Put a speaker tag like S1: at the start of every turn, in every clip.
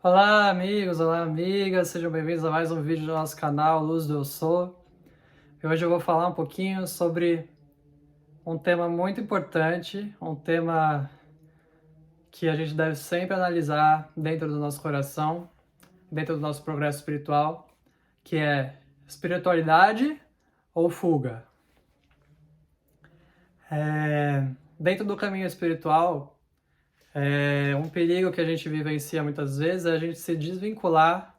S1: Olá, amigos, olá, amigas, sejam bem-vindos a mais um vídeo do nosso canal Luz do Eu Sou. E hoje eu vou falar um pouquinho sobre um tema muito importante, um tema que a gente deve sempre analisar dentro do nosso coração, dentro do nosso progresso espiritual, que é espiritualidade ou fuga. Dentro do caminho espiritual, um perigo que a gente vivencia muitas vezes é a gente se desvincular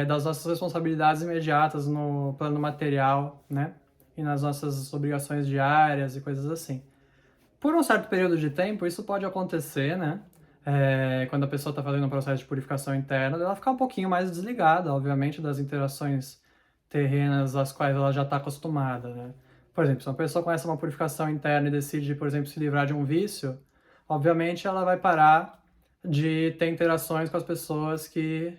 S1: das nossas responsabilidades imediatas no plano material, né? E nas nossas obrigações diárias e coisas assim. Por um certo período de tempo, isso pode acontecer, né? Quando a pessoa está fazendo um processo de purificação interna, ela ficar um pouquinho mais desligada, obviamente, das interações terrenas às quais ela já está acostumada, né? Por exemplo, se uma pessoa começa uma purificação interna e decide, por exemplo, se livrar de um vício, obviamente ela vai parar de ter interações com as pessoas que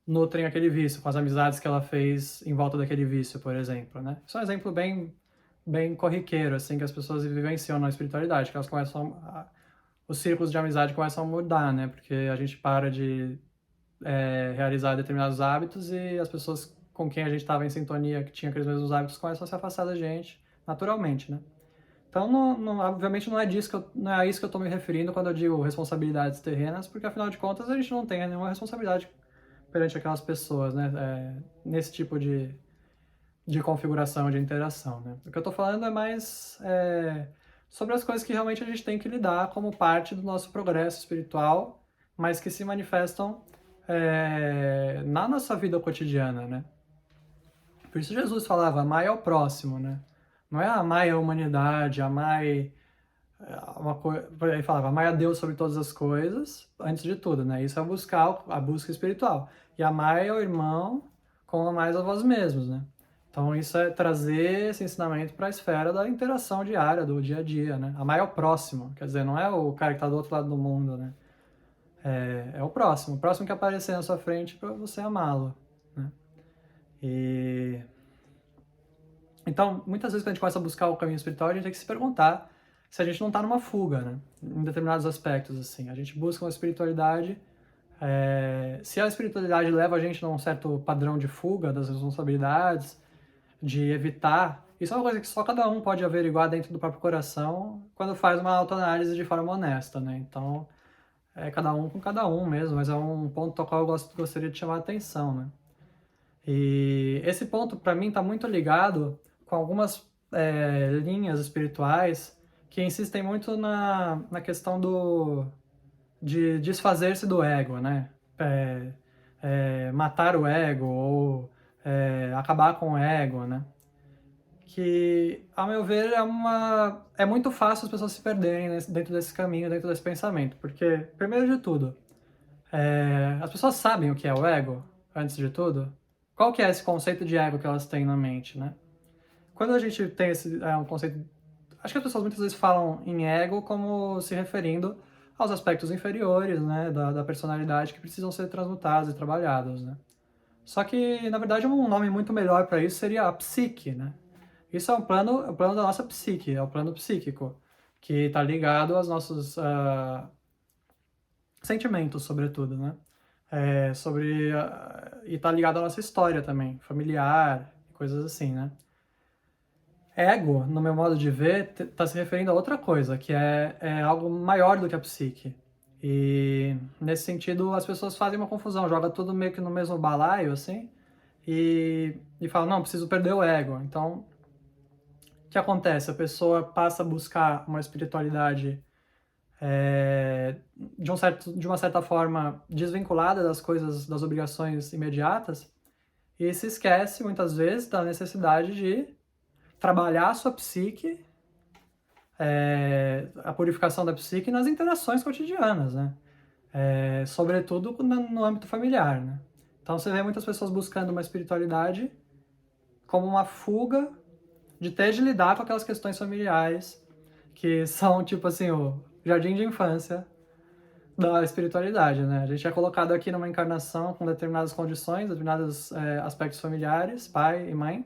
S1: nutrem aquele vício, com as amizades que ela fez em volta daquele vício, por exemplo, né? Isso é um exemplo bem corriqueiro, assim, que as pessoas vivenciam na espiritualidade, que elas começam os círculos de amizade começam a mudar, né? Porque a gente para de realizar determinados hábitos e as pessoas com quem a gente estava em sintonia, que tinham aqueles mesmos hábitos, começam a se afastar da gente, naturalmente, né? Então, obviamente, não é a isso que eu estou me referindo quando eu digo responsabilidades terrenas, porque afinal de contas a gente não tem nenhuma responsabilidade perante aquelas pessoas, né? Nesse tipo de configuração, de interação, né? O que eu estou falando é mais sobre as coisas que realmente a gente tem que lidar como parte do nosso progresso espiritual, mas que se manifestam na nossa vida cotidiana, né? Por isso Jesus falava, amai ao próximo, né? Não é amai a humanidade, amai ele falava, amai a Deus sobre todas as coisas, antes de tudo, né? Isso é buscar a busca espiritual. E amai ao irmão como amais a vós mesmos, né? Então isso é trazer esse ensinamento para a esfera da interação diária, do dia a dia, né? Amai ao próximo, quer dizer, não é o cara que está do outro lado do mundo, né? É o próximo que aparecer na sua frente para você amá-lo, né? E então, muitas vezes quando a gente começa a buscar o caminho espiritual, a gente tem que se perguntar se a gente não está numa fuga, né? Em determinados aspectos, assim. A gente busca uma espiritualidade. Se a espiritualidade leva a gente num certo padrão de fuga das responsabilidades, de evitar. Isso é uma coisa que só cada um pode averiguar dentro do próprio coração quando faz uma autoanálise de forma honesta, né? Então, é cada um com cada um mesmo, mas é um ponto ao qual eu gostaria de chamar a atenção, né? E esse ponto, para mim, está muito ligado com algumas linhas espirituais que insistem muito na questão de desfazer-se do ego, né? Matar o ego ou acabar com o ego, né? Que, ao meu ver, é muito fácil as pessoas se perderem dentro desse caminho, dentro desse pensamento. Porque, primeiro de tudo, as pessoas sabem o que é o ego, antes de tudo. Qual que é esse conceito de ego que elas têm na mente, né? Quando a gente tem esse um conceito... Acho que as pessoas muitas vezes falam em ego como se referindo aos aspectos inferiores, né, da personalidade que precisam ser transmutados e trabalhados, né? Só que, na verdade, um nome muito melhor para isso seria a psique, né? Isso é o plano da nossa psique, é o plano psíquico, que está ligado aos nossos sentimentos, sobretudo, né? E está ligado à nossa história também, familiar, coisas assim, né? Ego, no meu modo de ver, está se referindo a outra coisa, que é algo maior do que a psique. E, nesse sentido, as pessoas fazem uma confusão, jogam tudo meio que no mesmo balaio, assim, e falam, não, preciso perder o ego. Então, o que acontece? A pessoa passa a buscar uma espiritualidade de uma certa forma desvinculada das coisas, das obrigações imediatas, e se esquece, muitas vezes, da necessidade de trabalhar a sua psique, a purificação da psique nas interações cotidianas, né? Sobretudo no âmbito familiar, né? Então você vê muitas pessoas buscando uma espiritualidade como uma fuga de ter de lidar com aquelas questões familiares que são tipo assim o jardim de infância da espiritualidade, né? A gente é colocado aqui numa encarnação com determinadas condições, determinados aspectos familiares, pai e mãe.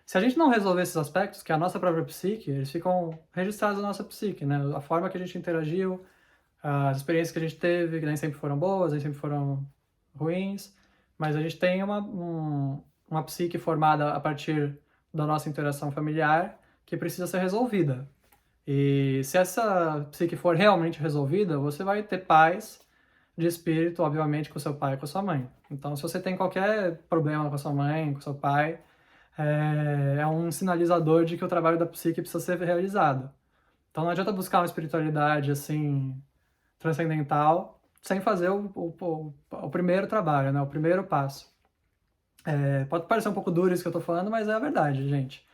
S1: Se a gente não resolver esses aspectos, que é a nossa própria psique, eles ficam registrados na nossa psique, né? A forma que a gente interagiu, as experiências que a gente teve, que nem sempre foram boas, nem sempre foram ruins, mas a gente tem uma psique formada a partir da nossa interação familiar que precisa ser resolvida. E se essa psique for realmente resolvida, você vai ter paz de espírito, obviamente, com seu pai e com sua mãe. Então, se você tem qualquer problema com a sua mãe, com seu pai, é um sinalizador de que o trabalho da psique precisa ser realizado. Então, não adianta buscar uma espiritualidade, assim, transcendental, sem fazer o primeiro trabalho, né? O primeiro passo. Pode parecer um pouco duro isso que eu tô falando, mas é a verdade, gente.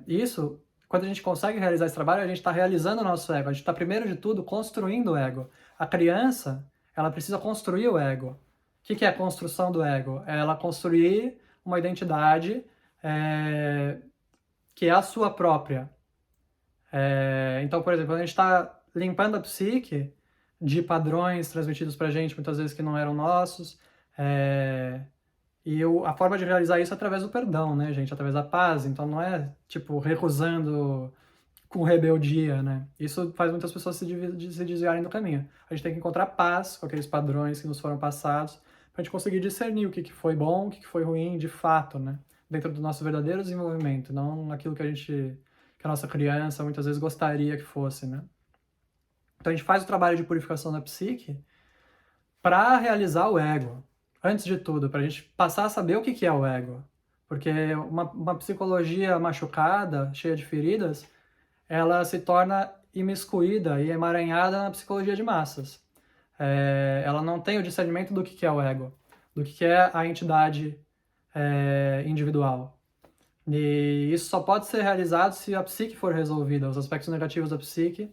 S1: Isso, quando a gente consegue realizar esse trabalho, a gente está realizando o nosso ego. A gente está, primeiro de tudo, construindo o ego. A criança, ela precisa construir o ego. O que é a construção do ego? É ela construir uma identidade que é a sua própria. Então, por exemplo, quando a gente está limpando a psique de padrões transmitidos pra gente, muitas vezes que não eram nossos, a forma de realizar isso é através do perdão, né, gente? Através da paz. Então não é, tipo, recusando com rebeldia, né? Isso faz muitas pessoas se desviarem do caminho. A gente tem que encontrar paz com aqueles padrões que nos foram passados pra gente conseguir discernir o que foi bom, o que foi ruim de fato, né? Dentro do nosso verdadeiro desenvolvimento, não aquilo que a nossa criança muitas vezes gostaria que fosse, né? Então a gente faz o trabalho de purificação da psique para realizar o ego. Antes de tudo, para a gente passar a saber o que é o ego. Porque uma psicologia machucada, cheia de feridas, ela se torna imiscuída e emaranhada na psicologia de massas. Ela não tem o discernimento do que é o ego, do que é a entidade individual. E isso só pode ser realizado se a psique for resolvida, os aspectos negativos da psique.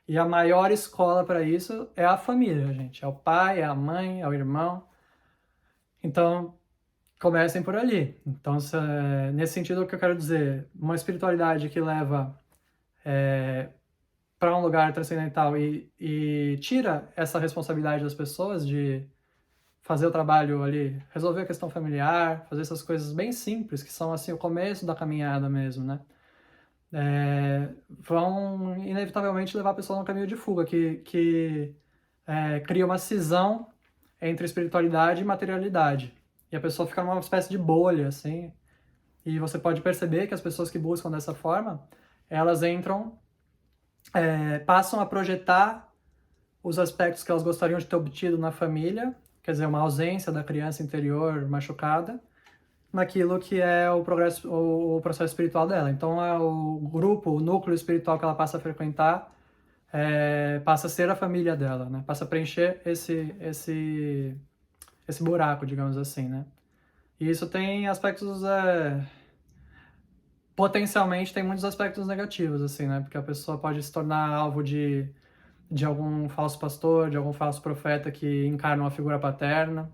S1: E a maior escola para isso é a família, gente. É o pai, é a mãe, é o irmão. Então, comecem por ali. Então, nesse sentido, o que eu quero dizer, uma espiritualidade que leva para um lugar transcendental e tira essa responsabilidade das pessoas de fazer o trabalho ali, resolver a questão familiar, fazer essas coisas bem simples, que são assim o começo da caminhada mesmo, né? Vão inevitavelmente levar a pessoa num caminho de fuga, que cria uma cisão entre espiritualidade e materialidade. E a pessoa fica numa espécie de bolha, assim. E você pode perceber que as pessoas que buscam dessa forma, elas entram, passam a projetar os aspectos que elas gostariam de ter obtido na família, quer dizer, uma ausência da criança interior machucada, naquilo que é o processo espiritual dela. Então, é o grupo, o núcleo espiritual que ela passa a frequentar, passa a ser a família dela, né? Passa a preencher esse buraco, digamos assim, né? E isso tem aspectos, potencialmente tem muitos aspectos negativos, assim, né? Porque a pessoa pode se tornar alvo de algum falso pastor, de algum falso profeta que encarna uma figura paterna.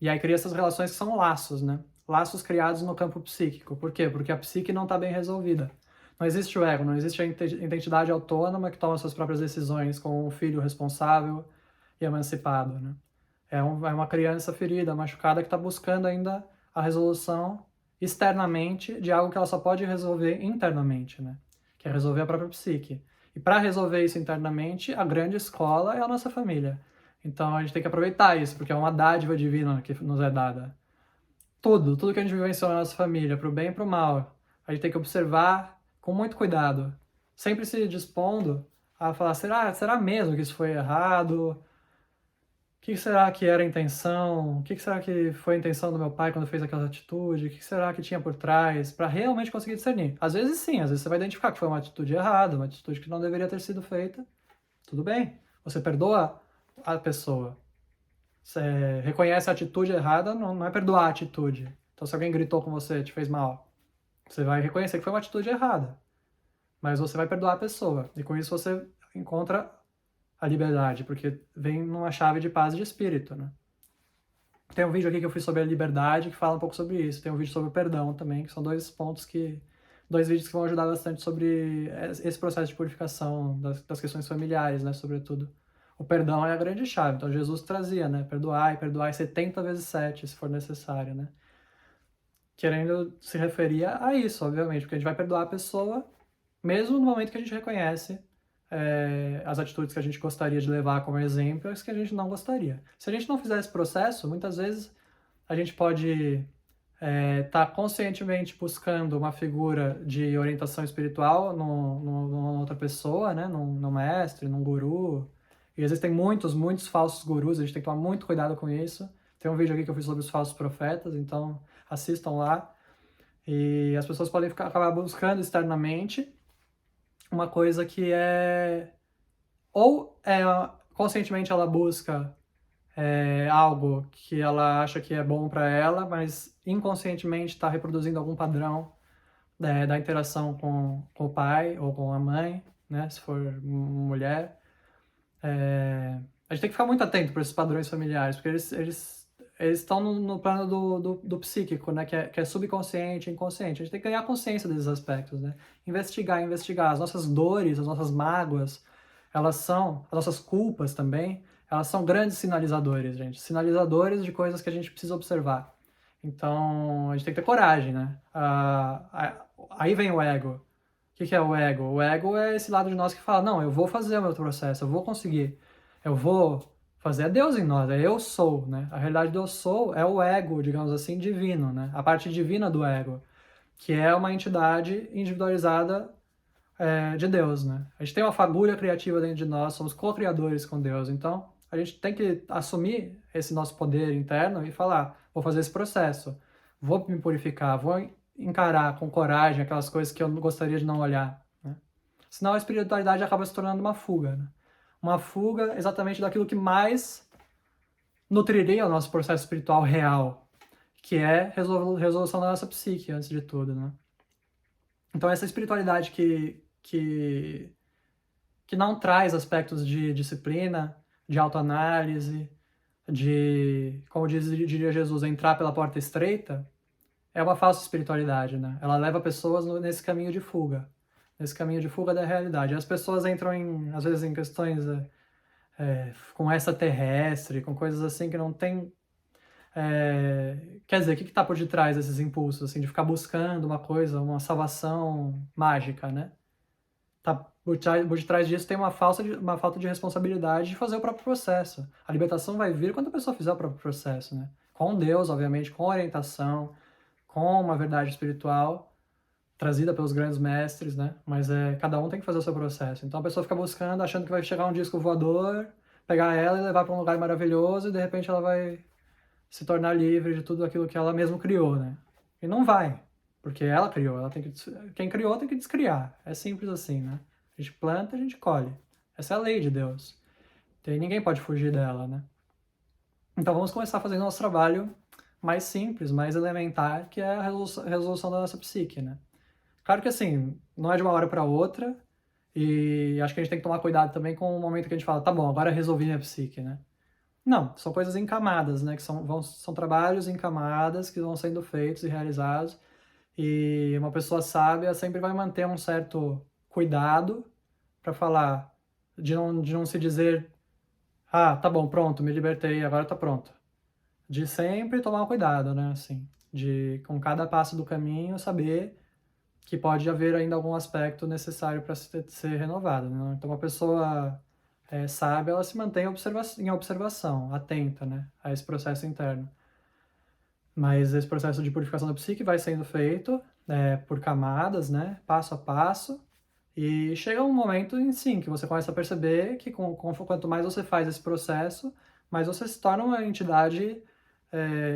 S1: E aí cria essas relações que são laços, né? Laços criados no campo psíquico. Por quê? Porque a psique não está bem resolvida. Não existe o ego, não existe a identidade autônoma que toma suas próprias decisões com um filho responsável e emancipado, né? É uma criança ferida, machucada, que está buscando ainda a resolução externamente de algo que ela só pode resolver internamente, né? Que é resolver a própria psique. E para resolver isso internamente, a grande escola é a nossa família. Então a gente tem que aproveitar isso, porque é uma dádiva divina que nos é dada. Tudo que a gente vivenciou na nossa família, pro bem e pro mal, a gente tem que observar com muito cuidado, sempre se dispondo a falar, será mesmo que isso foi errado? O que será que era a intenção? O que será que foi a intenção do meu pai quando fez aquela atitude? O que será que tinha por trás? Para realmente conseguir discernir. Às vezes sim, às vezes você vai identificar que foi uma atitude errada, uma atitude que não deveria ter sido feita. Tudo bem. Você perdoa a pessoa. Você reconhece a atitude errada, não é perdoar a atitude. Então se alguém gritou com você, te fez mal, você vai reconhecer que foi uma atitude errada. Mas você vai perdoar a pessoa. E com isso você encontra a liberdade, porque vem numa chave de paz de espírito, né? Tem um vídeo aqui que eu fiz sobre a liberdade que fala um pouco sobre isso. Tem um vídeo sobre o perdão também, que são dois vídeos que vão ajudar bastante sobre esse processo de purificação das questões familiares, né, sobretudo. O perdão é a grande chave. Então Jesus trazia, né, perdoai 70 vezes 7, se for necessário, né? Querendo se referir a isso, obviamente, porque a gente vai perdoar a pessoa mesmo no momento que a gente reconhece as atitudes que a gente gostaria de levar como exemplo e as que a gente não gostaria. Se a gente não fizer esse processo, muitas vezes a gente pode tá conscientemente buscando uma figura de orientação espiritual numa outra pessoa, né? Num mestre, num guru. E existem muitos falsos gurus, a gente tem que tomar muito cuidado com isso. Tem um vídeo aqui que eu fiz sobre os falsos profetas, então assistam lá. E as pessoas podem acabar buscando externamente uma coisa que ou conscientemente ela busca algo que ela acha que é bom para ela, mas inconscientemente está reproduzindo algum padrão da interação com o pai ou com a mãe, né, se for mulher. A gente tem que ficar muito atento para esses padrões familiares, porque eles estão no plano do psíquico, né, que é subconsciente, inconsciente. A gente tem que ganhar consciência desses aspectos, né? Investigar. As nossas dores, as nossas mágoas, as nossas culpas também, elas são grandes sinalizadores, gente. Sinalizadores de coisas que a gente precisa observar. Então, a gente tem que ter coragem, né? Aí vem o ego. O que é o ego? O ego é esse lado de nós que fala, não, eu vou fazer o meu processo, eu vou conseguir, eu vou fazer a Deus em nós, é eu sou, né? A realidade do eu sou é o ego, digamos assim, divino, né? A parte divina do ego, que é uma entidade individualizada de Deus, né? A gente tem uma fagulha criativa dentro de nós, somos co-criadores com Deus, então a gente tem que assumir esse nosso poder interno e falar, vou fazer esse processo, vou me purificar, vou encarar com coragem aquelas coisas que eu gostaria de não olhar, né? Senão a espiritualidade acaba se tornando uma fuga, né? Uma fuga exatamente daquilo que mais nutriria o nosso processo espiritual real, que é resolução da nossa psique, antes de tudo, né? Então essa espiritualidade que não traz aspectos de disciplina, de autoanálise, como diria Jesus, entrar pela porta estreita, é uma falsa espiritualidade, né? Ela leva pessoas nesse caminho de fuga da realidade. As pessoas entram, às vezes, em questões com extraterrestre, com coisas assim que não tem... quer dizer, o que está por detrás desses impulsos, assim, de ficar buscando uma coisa, uma salvação mágica, né? Por detrás disso tem uma falta de responsabilidade de fazer o próprio processo. A libertação vai vir quando a pessoa fizer o próprio processo, né? Com Deus, obviamente, com orientação, com uma verdade espiritual trazida pelos grandes mestres, né? Mas cada um tem que fazer o seu processo. Então a pessoa fica buscando, achando que vai chegar um disco voador, pegar ela e levar para um lugar maravilhoso e de repente ela vai se tornar livre de tudo aquilo que ela mesma criou, né? E não vai, porque ela criou, quem criou tem que descriar. É simples assim, né? A gente planta, a gente colhe. Essa é a lei de Deus. E ninguém pode fugir dela, né? Então vamos começar fazendo nosso trabalho mais simples, mais elementar, que é a resolução da nossa psique, né? Claro que assim, não é de uma hora para outra, e acho que a gente tem que tomar cuidado também com o momento que a gente fala, tá bom, agora resolvi minha psique, né? Não, são coisas em camadas, né? Que são trabalhos em camadas que vão sendo feitos e realizados, e uma pessoa sábia sempre vai manter um certo cuidado para falar, de não se dizer, ah, tá bom, pronto, me libertei, agora tá pronto. De sempre tomar cuidado, né? Assim, de com cada passo do caminho saber que pode haver ainda algum aspecto necessário para ser renovado, né? Então, uma pessoa sábia, ela se mantém em observação, atenta, né, a esse processo interno. Mas esse processo de purificação da psique vai sendo feito por camadas, né, passo a passo, e chega um momento, sim, que você começa a perceber que quanto mais você faz esse processo, mais você se torna uma entidade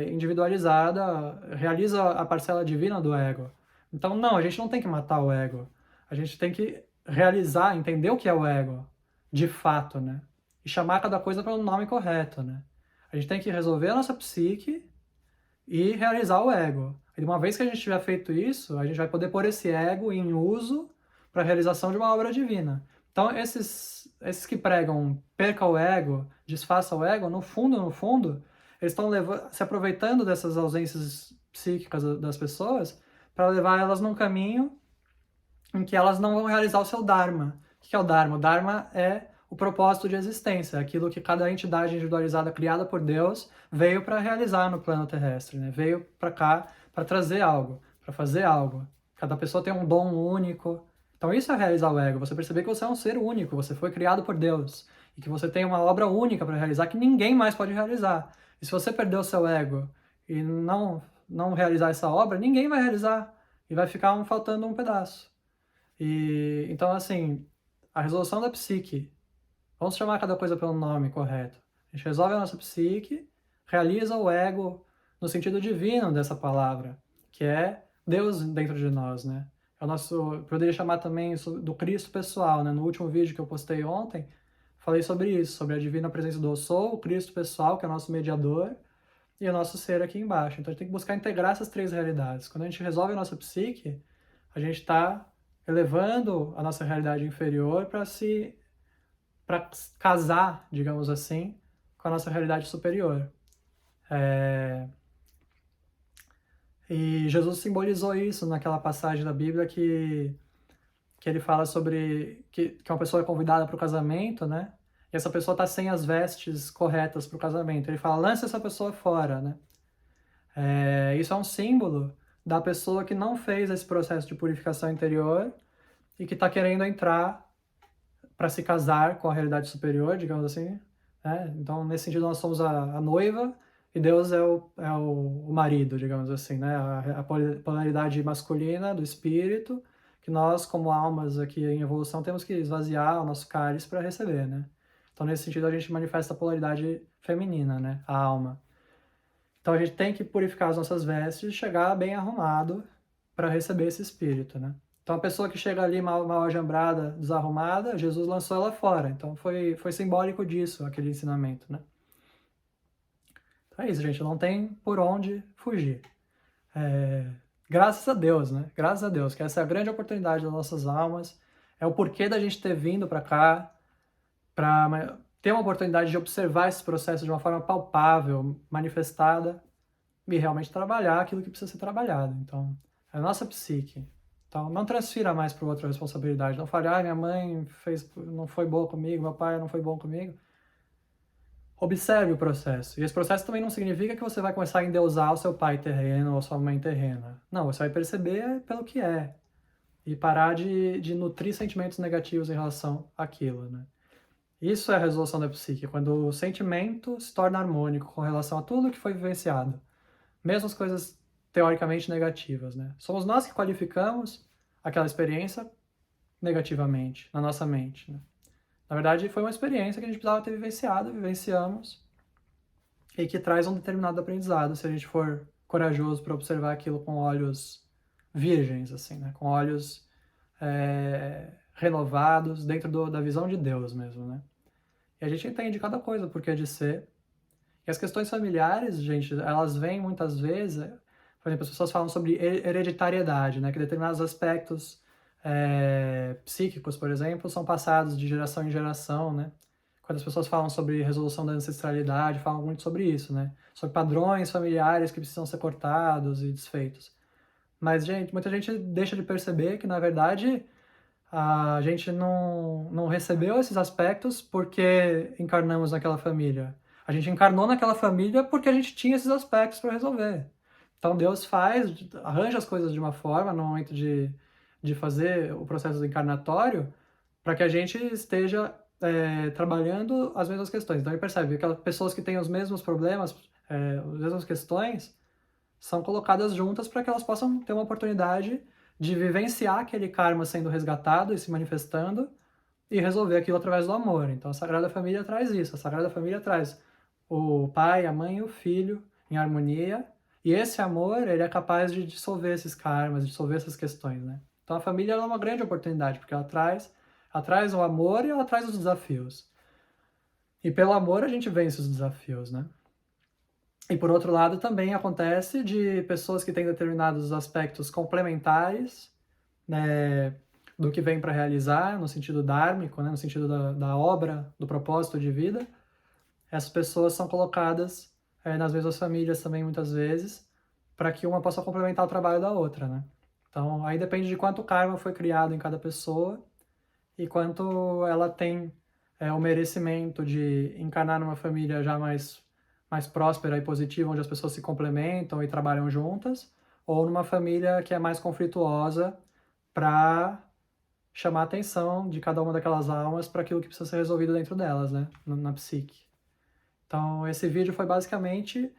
S1: individualizada, realiza a parcela divina do ego. Então, não, a gente não tem que matar o ego. A gente tem que realizar, entender o que é o ego, de fato, né? E chamar cada coisa pelo nome correto, né? A gente tem que resolver a nossa psique e realizar o ego. E uma vez que a gente tiver feito isso, a gente vai poder pôr esse ego em uso para a realização de uma obra divina. Então, esses que pregam perca o ego, desfaça o ego, no fundo, eles estão se aproveitando dessas ausências psíquicas das pessoas para levar elas num caminho em que elas não vão realizar o seu Dharma. O que é o Dharma? O Dharma é o propósito de existência, aquilo que cada entidade individualizada criada por Deus veio para realizar no plano terrestre, né? Veio para cá para trazer algo, para fazer algo. Cada pessoa tem um dom único, Então isso é realizar o ego, você perceber que você é um ser único, você foi criado por Deus, e que você tem uma obra única para realizar que ninguém mais pode realizar. E se você perder o seu ego e não realizar essa obra, ninguém vai realizar, e vai ficar faltando um pedaço. E então, assim, a resolução da psique, vamos chamar cada coisa pelo nome correto. A gente resolve a nossa psique, realiza o ego no sentido divino dessa palavra, que é Deus dentro de nós, né? É o nosso, poderia chamar também do Cristo pessoal, né? No último vídeo que eu postei ontem, falei sobre isso, sobre a divina presença do Eu Sou, o Cristo pessoal, que é o nosso mediador, e o nosso ser aqui embaixo. Então a gente tem que buscar integrar essas três realidades. Quando a gente resolve a nossa psique, a gente está elevando a nossa realidade inferior para casar, digamos assim, com a nossa realidade superior. E Jesus simbolizou isso naquela passagem da Bíblia que ele fala sobre que uma pessoa é convidada para o casamento, né? E essa pessoa está sem as vestes corretas para o casamento. Ele fala, lance essa pessoa fora, né? Isso é um símbolo da pessoa que não fez esse processo de purificação interior e que está querendo entrar para se casar com a realidade superior, digamos assim. Né? Então, nesse sentido, nós somos a noiva e Deus é o marido, digamos assim, né? A polaridade masculina do espírito, que nós, como almas aqui em evolução, temos que esvaziar o nosso cálice para receber, né? Então, nesse sentido, a gente manifesta a polaridade feminina, né? A alma. Então, a gente tem que purificar as nossas vestes e chegar bem arrumado para receber esse espírito, né? Então, a pessoa que chega ali mal ajambrada, desarrumada, Jesus lançou ela fora. Então, foi simbólico disso, aquele ensinamento, né? Então é isso, gente. Não tem por onde fugir. Graças a Deus, né? Graças a Deus, que essa é a grande oportunidade das nossas almas. É o porquê da gente ter vindo para cá, para ter uma oportunidade de observar esse processo de uma forma palpável, manifestada, e realmente trabalhar aquilo que precisa ser trabalhado. Então, é a nossa psique. Então, não transfira mais para o outro a responsabilidade. Não fale, minha mãe não foi boa comigo, meu pai não foi bom comigo. Observe o processo. E esse processo também não significa que você vai começar a endeusar o seu pai terreno ou a sua mãe terrena. Não, você vai perceber pelo que é. E parar de nutrir sentimentos negativos em relação àquilo, né? Isso é a resolução da psique, quando o sentimento se torna harmônico com relação a tudo que foi vivenciado. Mesmo as coisas teoricamente negativas, né? Somos nós que qualificamos aquela experiência negativamente, na nossa mente, né? Na verdade, foi uma experiência que a gente precisava ter vivenciado, vivenciamos, e que traz um determinado aprendizado, se a gente for corajoso para observar aquilo com olhos virgens, assim, né? Com olhos renovados, dentro da visão de Deus mesmo, né? E a gente entende cada coisa, por que de ser. E as questões familiares, gente, elas vêm muitas vezes, por exemplo, as pessoas falam sobre hereditariedade, né? Que determinados aspectos psíquicos, por exemplo, são passados de geração em geração, né? Quando as pessoas falam sobre resolução da ancestralidade, falam muito sobre isso, né? Sobre padrões familiares que precisam ser cortados e desfeitos. Mas, gente, muita gente deixa de perceber que, na verdade, a gente não recebeu esses aspectos porque encarnamos naquela família. A gente encarnou naquela família porque a gente tinha esses aspectos para resolver. Então Deus arranja as coisas de uma forma no momento de fazer o processo encarnatório para que a gente esteja trabalhando as mesmas questões. Então ele percebe que aquelas pessoas que têm os mesmos problemas, as mesmas questões, são colocadas juntas para que elas possam ter uma oportunidade de vivenciar aquele karma sendo resgatado e se manifestando e resolver aquilo através do amor. Então a Sagrada Família traz isso. A Sagrada Família traz o pai, a mãe e o filho em harmonia. E esse amor, ele é capaz de dissolver esses karmas, dissolver essas questões, né? Então a família é uma grande oportunidade, porque ela traz o amor e ela traz os desafios. E pelo amor a gente vence os desafios, né? E por outro lado, também acontece de pessoas que têm determinados aspectos complementares, né, do que vem para realizar, no sentido dármico, né, no sentido da obra, do propósito de vida. Essas pessoas são colocadas nas mesmas famílias também, muitas vezes, para que uma possa complementar o trabalho da outra, né? Então, aí depende de quanto karma foi criado em cada pessoa e quanto ela tem o merecimento de encarnar numa família já mais próspera e positiva, onde as pessoas se complementam e trabalham juntas, ou numa família que é mais conflituosa para chamar a atenção de cada uma daquelas almas para aquilo que precisa ser resolvido dentro delas, né, na psique. Então, esse vídeo foi basicamente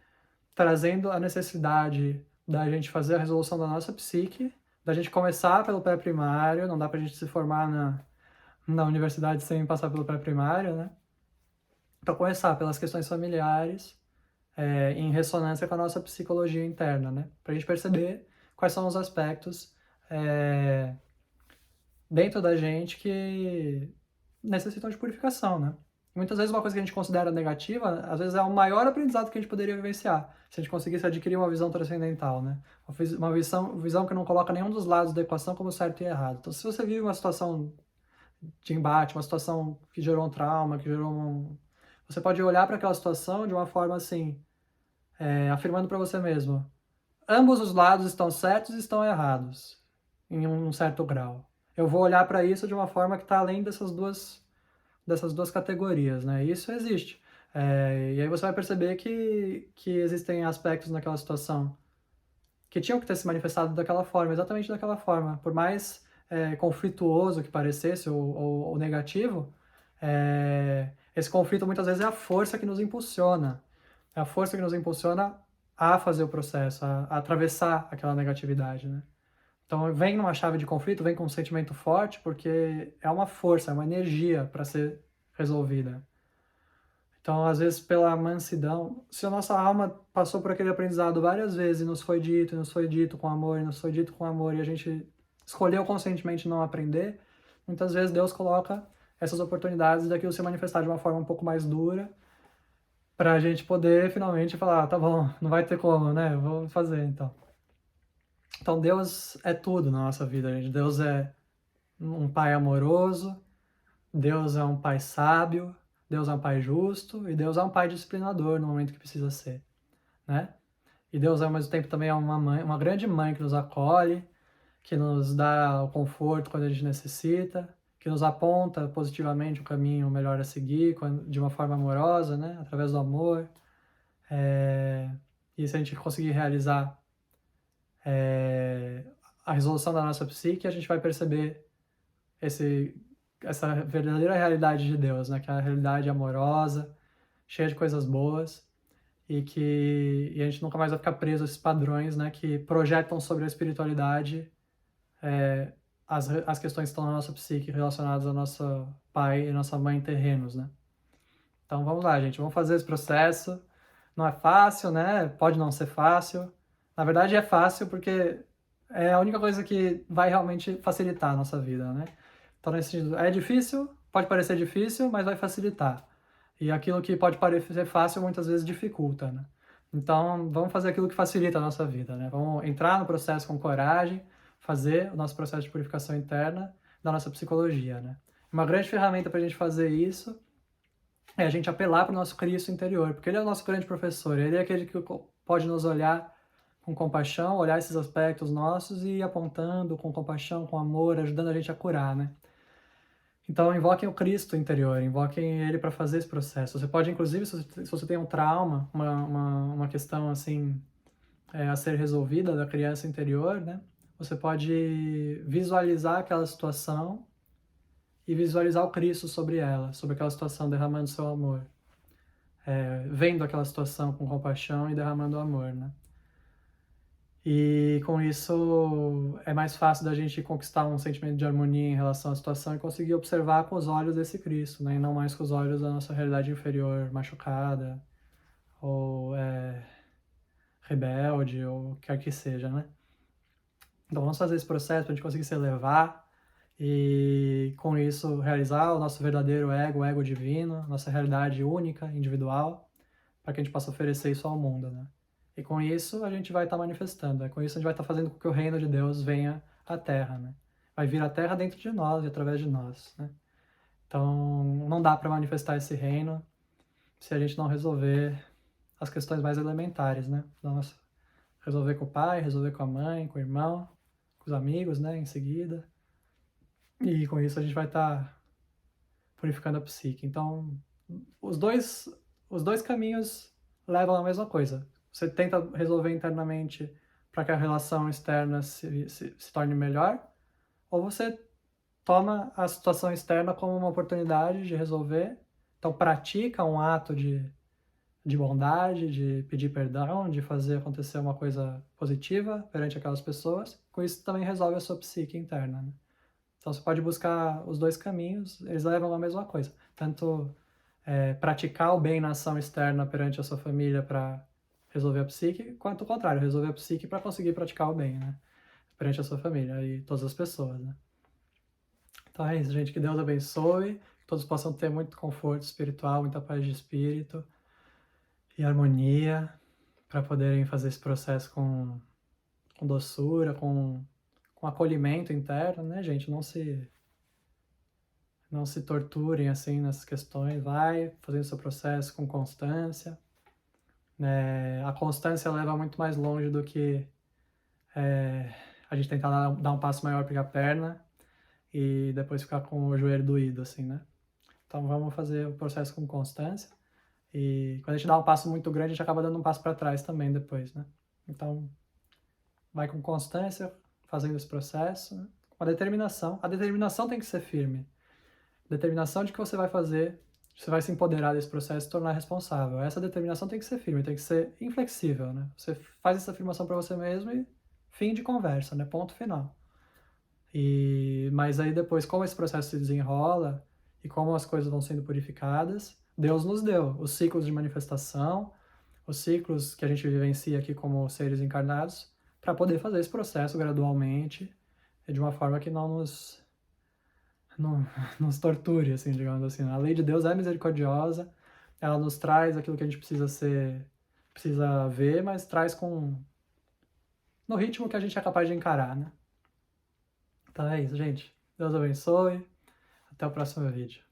S1: trazendo a necessidade da gente fazer a resolução da nossa psique, da gente começar pelo pré-primário, não dá pra gente se formar na universidade sem passar pelo pré-primário, né? Então, começar pelas questões familiares, em ressonância com a nossa psicologia interna, né? Pra gente perceber quais são os aspectos dentro da gente que necessitam de purificação, né? Muitas vezes uma coisa que a gente considera negativa, às vezes é o maior aprendizado que a gente poderia vivenciar, se a gente conseguisse adquirir uma visão transcendental, né? Uma visão que não coloca nenhum dos lados da equação como certo e errado. Então, se você vive uma situação de embate, uma situação que gerou um trauma, que gerou um... Você pode olhar para aquela situação de uma forma assim, afirmando para você mesmo, ambos os lados estão certos e estão errados, em um certo grau. Eu vou olhar para isso de uma forma que está além dessas duas categorias, né? Isso existe. E aí você vai perceber que existem aspectos naquela situação que tinham que ter se manifestado daquela forma, exatamente daquela forma. Por mais conflituoso que parecesse ou negativo, esse conflito muitas vezes é a força que nos impulsiona. É a força que nos impulsiona a fazer o processo, a atravessar aquela negatividade, né? Então, vem numa chave de conflito, vem com um sentimento forte, porque é uma força, é uma energia para ser resolvida. Então, às vezes, pela mansidão, se a nossa alma passou por aquele aprendizado várias vezes, e nos foi dito com amor, e nos foi dito com amor, e a gente escolheu conscientemente não aprender, muitas vezes Deus coloca essas oportunidades daquilo se manifestar de uma forma um pouco mais dura, para a gente poder finalmente falar, tá bom, não vai ter como, né? Vou fazer então. Então, Deus é tudo na nossa vida, gente. Deus é um pai amoroso, Deus é um pai sábio, Deus é um pai justo e Deus é um pai disciplinador no momento que precisa ser, né? E Deus, ao mesmo tempo, também é uma mãe, uma grande mãe que nos acolhe, que nos dá o conforto quando a gente necessita, que nos aponta positivamente o caminho melhor a seguir, de uma forma amorosa, né? Através do amor. E se a gente conseguir realizar a resolução da nossa psique, a gente vai perceber essa verdadeira realidade de Deus, né? Que é a realidade amorosa, cheia de coisas boas, e a gente nunca mais vai ficar preso a esses padrões, né? Que projetam sobre a espiritualidade as questões que estão na nossa psique relacionadas ao nosso pai e nossa mãe terrenos, né? Então vamos lá, gente, vamos fazer esse processo. Não é fácil, né? Pode não ser fácil. Na verdade é fácil porque é a única coisa que vai realmente facilitar a nossa vida, né? Então, nesse sentido, é difícil, pode parecer difícil, mas vai facilitar. E aquilo que pode parecer fácil, muitas vezes dificulta, né? Então, vamos fazer aquilo que facilita a nossa vida, né? Vamos entrar no processo com coragem, fazer o nosso processo de purificação interna da nossa psicologia, né? Uma grande ferramenta para a gente fazer isso é a gente apelar para o nosso Cristo interior, porque ele é o nosso grande professor, ele é aquele que pode nos olhar com compaixão, olhar esses aspectos nossos e ir apontando com compaixão, com amor, ajudando a gente a curar, né? Então, invoquem o Cristo interior, invoquem ele para fazer esse processo. Você pode, inclusive, se você tem um trauma, uma questão assim a ser resolvida da criança interior, né? Você pode visualizar aquela situação e visualizar o Cristo sobre ela, sobre aquela situação, derramando seu amor. Vendo aquela situação com compaixão e derramando amor, né? E com isso é mais fácil da gente conquistar um sentimento de harmonia em relação à situação e conseguir observar com os olhos desse Cristo, né? E não mais com os olhos da nossa realidade inferior, machucada, ou rebelde, ou quer que seja, né? Então vamos fazer esse processo para a gente conseguir se elevar e com isso realizar o nosso verdadeiro ego, o ego divino, nossa realidade única, individual, para que a gente possa oferecer isso ao mundo, né? E com isso a gente vai estar manifestando, com isso a gente vai estar fazendo com que o reino de Deus venha à Terra, né? Vai vir à Terra dentro de nós e através de nós, né? Então não dá para manifestar esse reino se a gente não resolver as questões mais elementares, né? Nossa, resolver com o pai, resolver com a mãe, com o irmão, com os amigos, né? Em seguida. E com isso a gente vai estar purificando a psique. Então os dois caminhos levam à mesma coisa. Você tenta resolver internamente para que a relação externa se torne melhor, ou você toma a situação externa como uma oportunidade de resolver, então pratica um ato de bondade, de pedir perdão, de fazer acontecer uma coisa positiva perante aquelas pessoas. Com isso também resolve a sua psique interna, né? Então você pode buscar os dois caminhos, eles levam à mesma coisa. Tanto praticar o bem na ação externa perante a sua família para resolver a psique, quanto o contrário, resolver a psique para conseguir praticar o bem, né? Perante a sua família e todas as pessoas, né? Então é isso, gente. Que Deus abençoe, que todos possam ter muito conforto espiritual, muita paz de espírito e harmonia para poderem fazer esse processo com doçura, com acolhimento interno, né, gente? Não se torturem assim nessas questões, vai fazendo seu processo com constância. A constância leva muito mais longe do que a gente tentar dar um passo maior para a perna e depois ficar com o joelho doído, assim, né? Então vamos fazer o processo com constância. E quando a gente dá um passo muito grande, a gente acaba dando um passo para trás também depois, né? Então, vai com constância, fazendo esse processo, né? Com a determinação. A determinação tem que ser firme. A determinação de que você vai fazer, você vai se empoderar desse processo e se tornar responsável. Essa determinação tem que ser firme, tem que ser inflexível, né? Você faz essa afirmação para você mesmo e fim de conversa, né? Ponto final. Mas aí depois, como esse processo se desenrola e como as coisas vão sendo purificadas, Deus nos deu os ciclos de manifestação, os ciclos que a gente vivencia aqui como seres encarnados, para poder fazer esse processo gradualmente, de uma forma que não nos torture, assim, digamos assim. A lei de Deus é misericordiosa, ela nos traz aquilo que a gente precisa ver, mas traz no ritmo que a gente é capaz de encarar, né? Então é isso, gente. Deus abençoe. Até o próximo vídeo.